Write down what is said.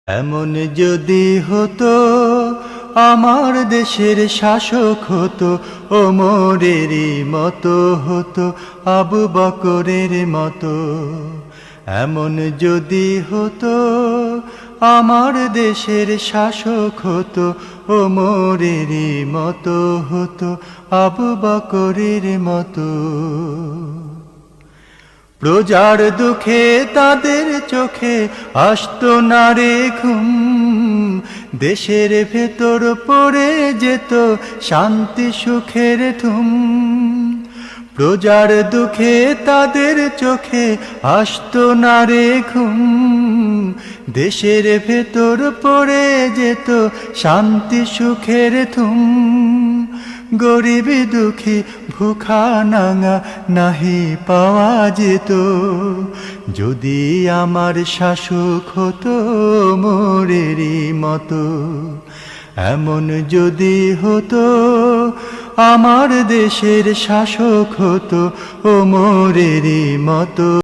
এমন যদি হতো আমার দেশের শাসক হতো ওমরেরই মতো হতো, আবু বকরের মতো। এমন যদি হতো আমার দেশের শাসক হতো ওমরেরই মতো হতো, আবু বকরের মতো। প্রজার দুঃখে তাদের চোখে আসতো না রে ঘুম, দেশের ভেতর পড়ে যেত শান্তি সুখের ধুম। প্রজার দুঃখে তাদের চোখে আসতো না রে ঘুম, দেশের ভেতর পড়ে যেত শান্তি সুখের ধুম। গরিব দুঃখী ভুখা নাঙা নাহি পাওয়া যেত, যদি আমার শাসক হতো ওমরেরই মতো। এমন যদি হতো আমার দেশের শাসক হতো ওমরেরই মতো।